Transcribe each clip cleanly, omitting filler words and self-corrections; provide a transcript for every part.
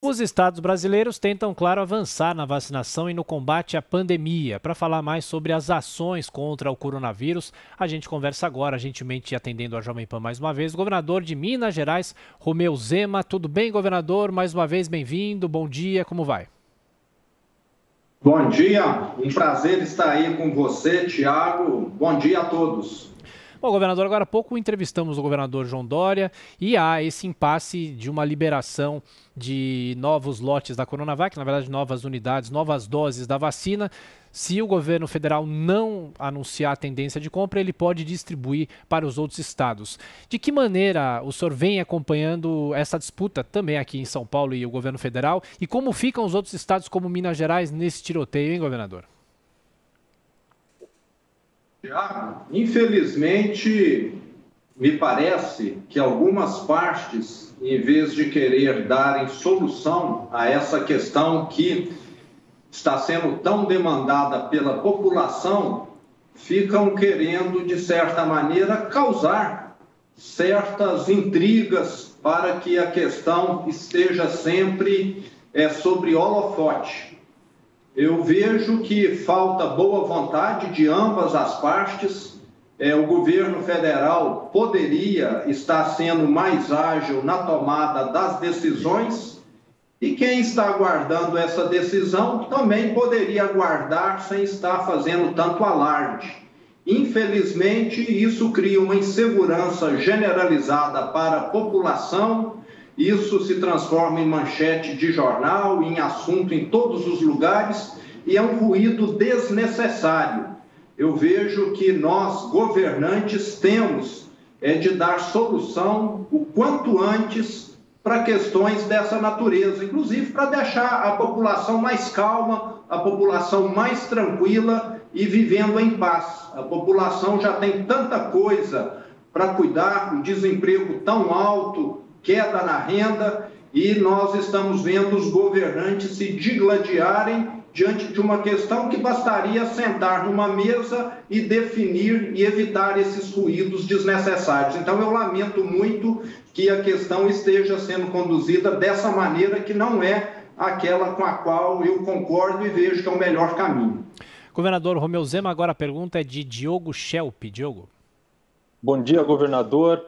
Os estados brasileiros tentam, claro, avançar na vacinação e no combate à pandemia. Para falar mais sobre as ações contra o coronavírus, a gente conversa agora, gentilmente atendendo a Jovem Pan mais uma vez, o governador de Minas Gerais, Romeu Zema. Tudo bem, governador? Mais uma vez, bem-vindo. Bom dia, como vai? Bom dia, um prazer estar aí com você, Tiago. Bom dia a todos. Bom, governador, agora há pouco entrevistamos o governador João Dória e há esse impasse de uma liberação de novos lotes da Coronavac, na verdade novas unidades, novas doses da vacina. Se o governo federal não anunciar a tendência de compra, ele pode distribuir para os outros estados. De que maneira o senhor vem acompanhando essa disputa também aqui em São Paulo e o governo federal? E como ficam os outros estados como Minas Gerais nesse tiroteio, hein, governador? Infelizmente, me parece que algumas partes, em vez de querer darem solução a essa questão que está sendo tão demandada pela população, ficam querendo, de certa maneira, causar certas intrigas para que a questão esteja sempre sobre holofote. Eu vejo que falta boa vontade de ambas as partes. O governo federal poderia estar sendo mais ágil na tomada das decisões e quem está aguardando essa decisão também poderia aguardar sem estar fazendo tanto alarde. Infelizmente, isso cria uma insegurança generalizada para a população. Isso se transforma em manchete de jornal, em assunto em todos os lugares e é um ruído desnecessário. Eu vejo que nós, governantes, temos de dar solução o quanto antes para questões dessa natureza, inclusive para deixar a população mais calma, a população mais tranquila e vivendo em paz. A população já tem tanta coisa para cuidar, um desemprego tão alto, queda na renda, e nós estamos vendo os governantes se digladiarem diante de uma questão que bastaria sentar numa mesa e definir e evitar esses ruídos desnecessários. Então, eu lamento muito que a questão esteja sendo conduzida dessa maneira que não é aquela com a qual eu concordo e vejo que é o melhor caminho. Governador Romeu Zema, agora a pergunta é de Diogo Schelp. Diogo. Bom dia, governador.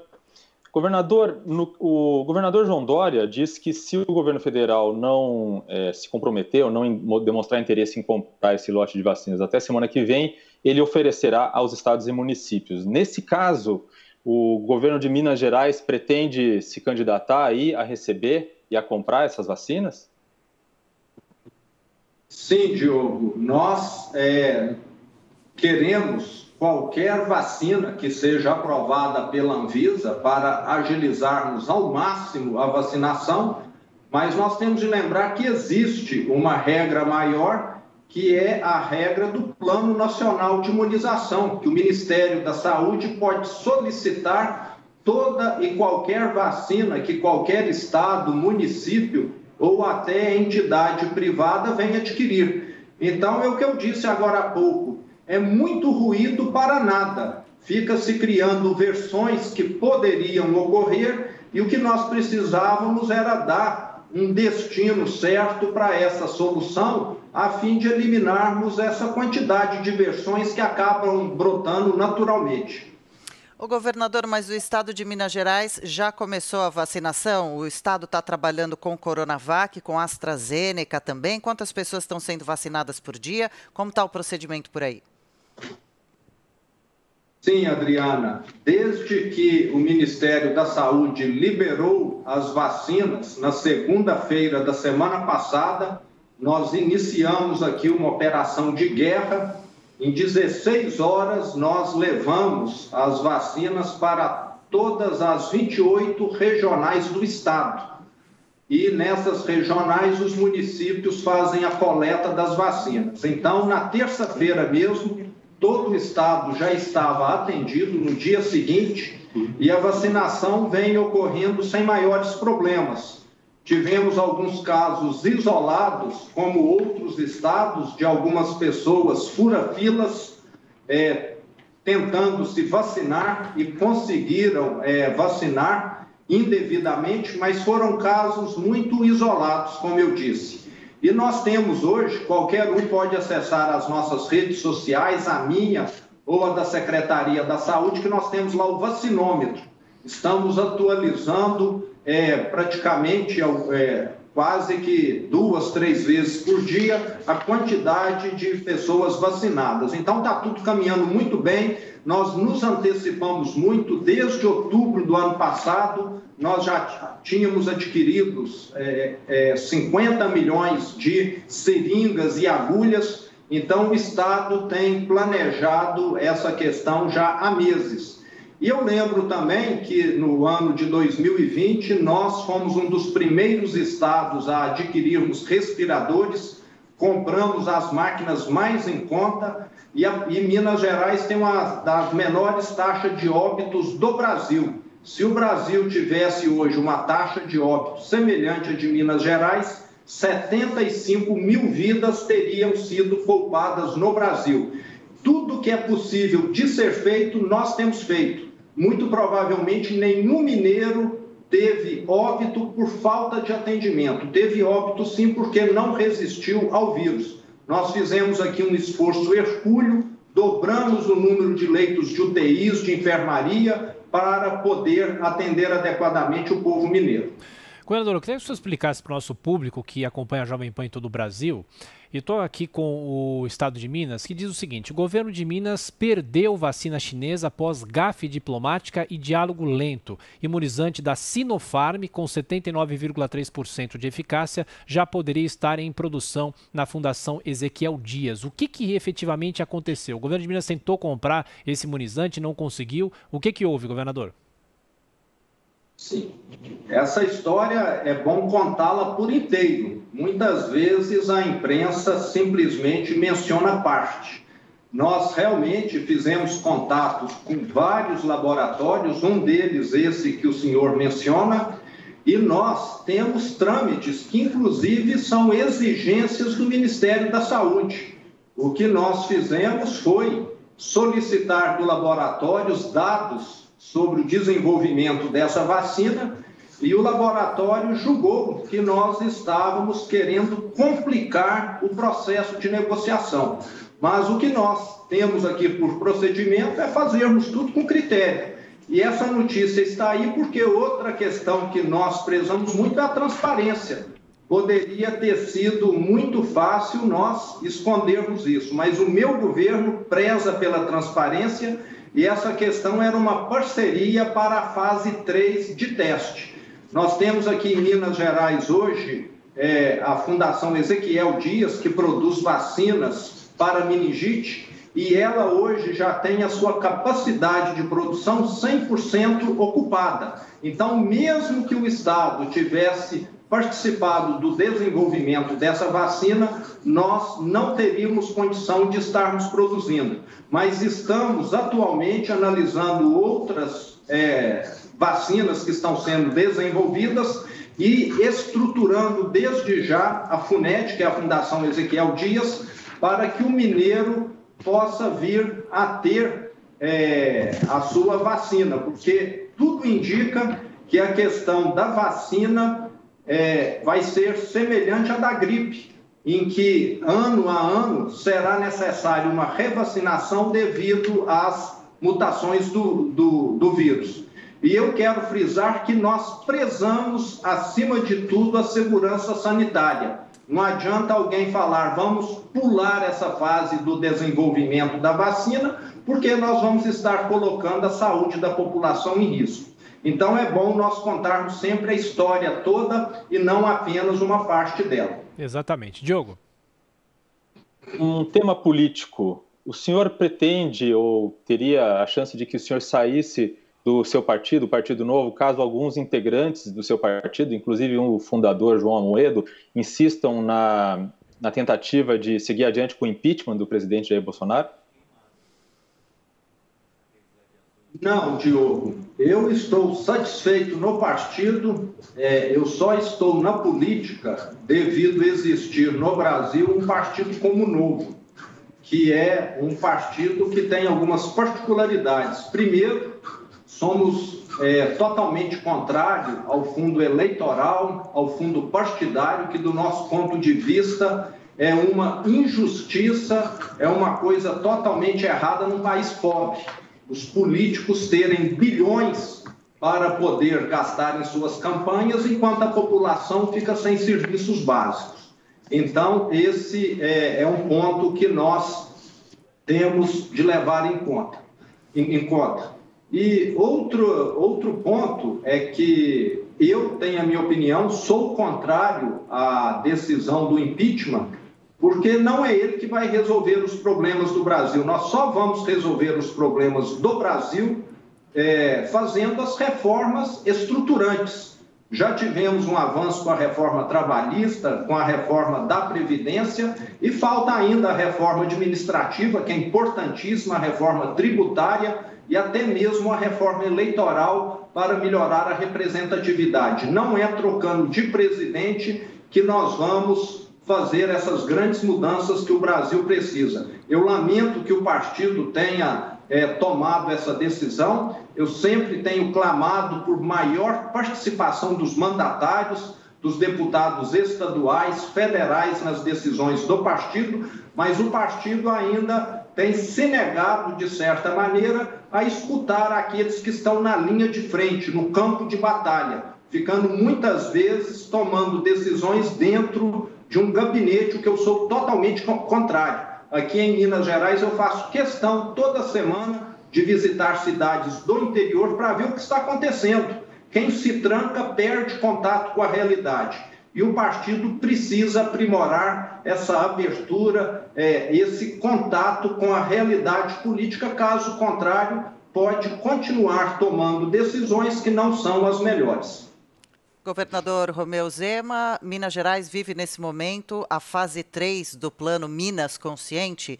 Governador, o governador João Dória disse que se o governo federal não se comprometer ou não demonstrar interesse em comprar esse lote de vacinas até semana que vem, ele oferecerá aos estados e municípios. Nesse caso, o governo de Minas Gerais pretende se candidatar aí a receber e a comprar essas vacinas? Sim, Diogo. Nós queremos qualquer vacina que seja aprovada pela Anvisa para agilizarmos ao máximo a vacinação, mas nós temos de lembrar que existe uma regra maior, que é a regra do Plano Nacional de Imunização, que o Ministério da Saúde pode solicitar toda e qualquer vacina que qualquer estado, município ou até entidade privada venha adquirir. Então, é o que eu disse agora há pouco. É muito ruído para nada. Fica se criando versões que poderiam ocorrer e o que nós precisávamos era dar um destino certo para essa solução a fim de eliminarmos essa quantidade de versões que acabam brotando naturalmente. O governador, mas o estado de Minas Gerais já começou a vacinação? O estado está trabalhando com Coronavac, com AstraZeneca também? Quantas pessoas estão sendo vacinadas por dia? Como está o procedimento por aí? Sim, Adriana. Desde que o Ministério da Saúde liberou as vacinas, na segunda-feira da semana passada, nós iniciamos aqui uma operação de guerra. Em 16 horas, nós levamos as vacinas para todas as 28 regionais do estado. E nessas regionais, os municípios fazem a coleta das vacinas. Então, na terça-feira mesmo, todo o estado já estava atendido no dia seguinte e a vacinação vem ocorrendo sem maiores problemas. Tivemos alguns casos isolados, como outros estados, de algumas pessoas fura-filas tentando se vacinar e conseguiram vacinar. indevidamente, mas foram casos muito isolados, como eu disse. E nós temos hoje, qualquer um pode acessar as nossas redes sociais, a minha ou a da Secretaria da Saúde, que nós temos lá o vacinômetro. Estamos atualizando praticamente quase que 2, 3 vezes por dia a quantidade de pessoas vacinadas. Então está tudo caminhando muito bem, nós nos antecipamos muito, desde outubro do ano passado, nós já tínhamos adquiridos 50 milhões de seringas e agulhas, então o Estado tem planejado essa questão já há meses. E eu lembro também que no ano de 2020 nós fomos um dos primeiros estados a adquirirmos respiradores, compramos as máquinas mais em conta e Minas Gerais tem uma das menores taxas de óbitos do Brasil. Se o Brasil tivesse hoje uma taxa de óbito semelhante à de Minas Gerais, 75 mil vidas teriam sido poupadas no Brasil. Tudo que é possível de ser feito, nós temos feito. Muito provavelmente nenhum mineiro teve óbito por falta de atendimento. Teve óbito sim porque não resistiu ao vírus. Nós fizemos aqui um esforço hercúleo, dobramos o número de leitos de UTIs, de enfermaria, para poder atender adequadamente o povo mineiro. Governador, eu queria que o senhor explicasse para o nosso público que acompanha a Jovem Pan em todo o Brasil. E estou aqui com o estado de Minas, que diz o seguinte: o governo de Minas perdeu vacina chinesa após gafe diplomática e diálogo lento. Imunizante da Sinopharm, com 79,3% de eficácia, já poderia estar em produção na Fundação Ezequiel Dias. O que efetivamente aconteceu? O governo de Minas tentou comprar esse imunizante, não conseguiu. O que houve, governador? Sim, essa história é bom contá-la por inteiro. Muitas vezes a imprensa simplesmente menciona parte. Nós realmente fizemos contatos com vários laboratórios, um deles esse que o senhor menciona, e nós temos trâmites que inclusive são exigências do Ministério da Saúde. O que nós fizemos foi solicitar do laboratório os dados sobre o desenvolvimento dessa vacina e o laboratório julgou que nós estávamos querendo complicar o processo de negociação. Mas o que nós temos aqui por procedimento é fazermos tudo com critério. E essa notícia está aí porque outra questão que nós prezamos muito é a transparência. Poderia ter sido muito fácil nós escondermos isso, mas o meu governo preza pela transparência. E essa questão era uma parceria para a fase 3 de teste. Nós temos aqui em Minas Gerais hoje a Fundação Ezequiel Dias, que produz vacinas para meningite, e ela hoje já tem a sua capacidade de produção 100% ocupada. Então, mesmo que o Estado tivesse participado do desenvolvimento dessa vacina, nós não teríamos condição de estarmos produzindo. Mas estamos atualmente analisando outras vacinas que estão sendo desenvolvidas e estruturando desde já a FUNED, que é a Fundação Ezequiel Dias, para que o mineiro possa vir a ter a sua vacina, porque tudo indica que a questão da vacina vai ser semelhante à da gripe, em que ano a ano será necessário uma revacinação devido às mutações do vírus. E eu quero frisar que nós prezamos, acima de tudo, a segurança sanitária. Não adianta alguém falar, vamos pular essa fase do desenvolvimento da vacina, porque nós vamos estar colocando a saúde da população em risco. Então é bom nós contarmos sempre a história toda e não apenas uma parte dela. Exatamente. Diogo? Um tema político. O senhor pretende ou teria a chance de que o senhor saísse do seu partido, o Partido Novo, caso alguns integrantes do seu partido, inclusive o fundador João Amoedo, insistam na tentativa de seguir adiante com o impeachment do presidente Jair Bolsonaro? Não, Diogo. Eu estou satisfeito no partido, eu só estou na política devido a existir no Brasil um partido como o Novo, que é um partido que tem algumas particularidades. Primeiro, somos totalmente contrário ao fundo eleitoral, ao fundo partidário, que do nosso ponto de vista é uma injustiça, é uma coisa totalmente errada num país pobre. Os políticos terem bilhões para poder gastar em suas campanhas, enquanto a população fica sem serviços básicos. Então, esse é um ponto que nós temos de levar em conta. E outro ponto é que eu tenho a minha opinião, sou contrário à decisão do impeachment, porque não é ele que vai resolver os problemas do Brasil. Nós só vamos resolver os problemas do Brasil fazendo as reformas estruturantes. Já tivemos um avanço com a reforma trabalhista, com a reforma da Previdência, e falta ainda a reforma administrativa, que é importantíssima, a reforma tributária e até mesmo a reforma eleitoral para melhorar a representatividade. Não é trocando de presidente que nós vamos fazer essas grandes mudanças que o Brasil precisa. Eu lamento que o partido tenha tomado essa decisão. Eu sempre tenho clamado por maior participação dos mandatários, dos deputados estaduais, federais nas decisões do partido, mas o partido ainda tem se negado, de certa maneira, a escutar aqueles que estão na linha de frente, no campo de batalha, ficando muitas vezes tomando decisões dentro de um gabinete, o que eu sou totalmente contrário. Aqui em Minas Gerais eu faço questão toda semana de visitar cidades do interior para ver o que está acontecendo. Quem se tranca perde contato com a realidade. E o partido precisa aprimorar essa abertura, esse contato com a realidade política. Caso contrário, pode continuar tomando decisões que não são as melhores. Governador Romeu Zema, Minas Gerais vive nesse momento a fase 3 do plano Minas Consciente.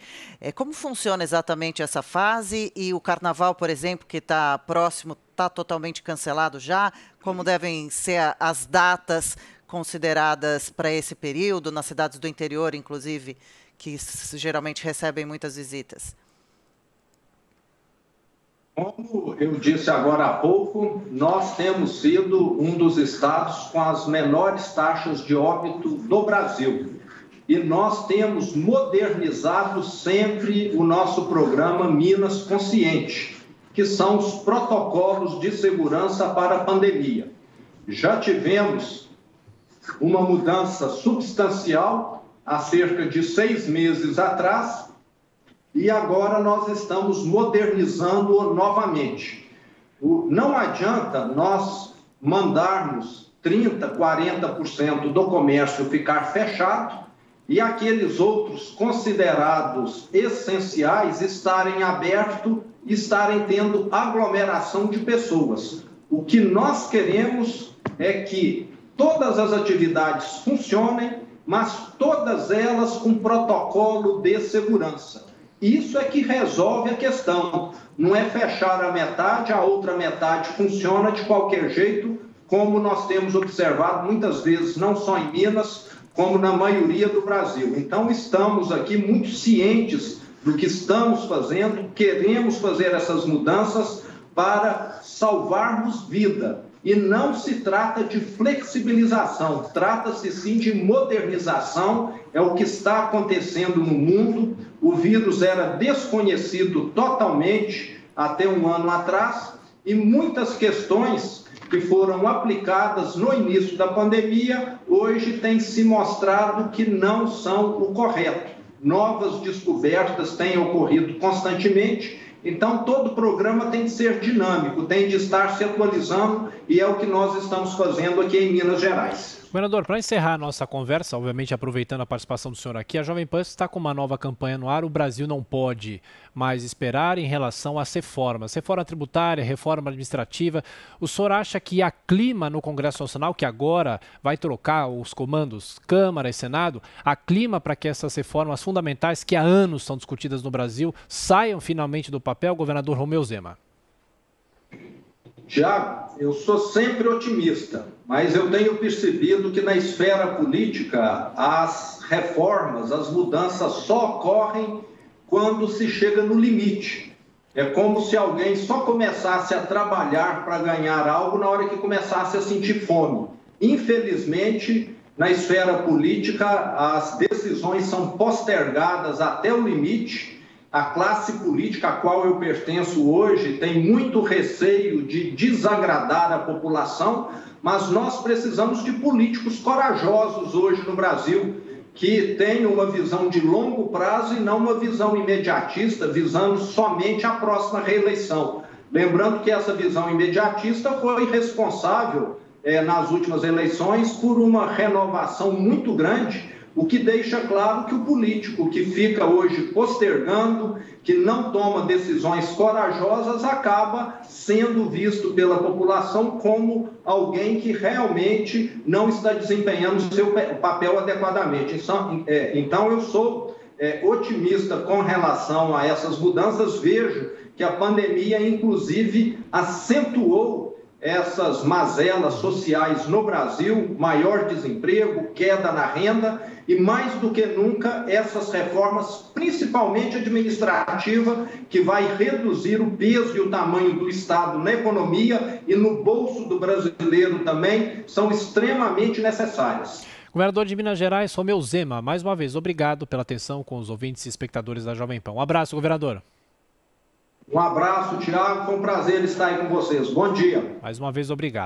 Como funciona exatamente essa fase? E o carnaval, por exemplo, que está próximo, está totalmente cancelado já? Como devem ser as datas consideradas para esse período, nas cidades do interior, inclusive, que geralmente recebem muitas visitas? Como eu disse agora há pouco, nós temos sido um dos estados com as menores taxas de óbito do Brasil. E nós temos modernizado sempre o nosso programa Minas Consciente, que são os protocolos de segurança para a pandemia. Já tivemos uma mudança substancial há cerca de 6 meses atrás, e agora nós estamos modernizando-o novamente. Não adianta nós mandarmos 30%, 40% do comércio ficar fechado e aqueles outros considerados essenciais estarem abertos e estarem tendo aglomeração de pessoas. O que nós queremos é que todas as atividades funcionem, mas todas elas com protocolo de segurança. Isso é que resolve a questão. Não é fechar a metade, a outra metade funciona de qualquer jeito, como nós temos observado muitas vezes, não só em Minas, como na maioria do Brasil. Então, estamos aqui muito cientes do que estamos fazendo, queremos fazer essas mudanças para salvarmos vida. E não se trata de flexibilização, trata-se sim de modernização, é o que está acontecendo no mundo. O vírus era desconhecido totalmente até um ano atrás e muitas questões que foram aplicadas no início da pandemia, hoje têm se mostrado que não são o correto. Novas descobertas têm ocorrido constantemente. Então, todo programa tem de ser dinâmico, tem de estar se atualizando e é o que nós estamos fazendo aqui em Minas Gerais. Governador, para encerrar a nossa conversa, obviamente aproveitando a participação do senhor aqui, a Jovem Pan está com uma nova campanha no ar. O Brasil não pode mais esperar em relação às reformas. Reforma tributária, reforma administrativa. O senhor acha que há clima no Congresso Nacional, que agora vai trocar os comandos Câmara e Senado, há clima para que essas reformas fundamentais que há anos são discutidas no Brasil saiam finalmente do papel, governador Romeu Zema? Tiago, eu sou sempre otimista, mas eu tenho percebido que na esfera política as reformas, as mudanças só ocorrem quando se chega no limite. É como se alguém só começasse a trabalhar para ganhar algo na hora que começasse a sentir fome. Infelizmente, na esfera política, as decisões são postergadas até o limite. A classe política a qual eu pertenço hoje tem muito receio de desagradar a população, mas nós precisamos de políticos corajosos hoje no Brasil, que tenham uma visão de longo prazo e não uma visão imediatista, visando somente a próxima reeleição. Lembrando que essa visão imediatista foi responsável, nas últimas eleições, por uma renovação muito grande, o que deixa claro que o político que fica hoje postergando, que não toma decisões corajosas, acaba sendo visto pela população como alguém que realmente não está desempenhando o seu papel adequadamente. Então eu sou otimista com relação a essas mudanças. Vejo que a pandemia, inclusive, acentuou essas mazelas sociais no Brasil, maior desemprego, queda na renda e, mais do que nunca, essas reformas, principalmente administrativa, que vai reduzir o peso e o tamanho do Estado na economia e no bolso do brasileiro também, são extremamente necessárias. Governador de Minas Gerais, Romeu Zema, mais uma vez, obrigado pela atenção com os ouvintes e espectadores da Jovem Pan. Um abraço, governador. Um abraço, Thiago. Foi um prazer estar aí com vocês. Bom dia. Mais uma vez, obrigado.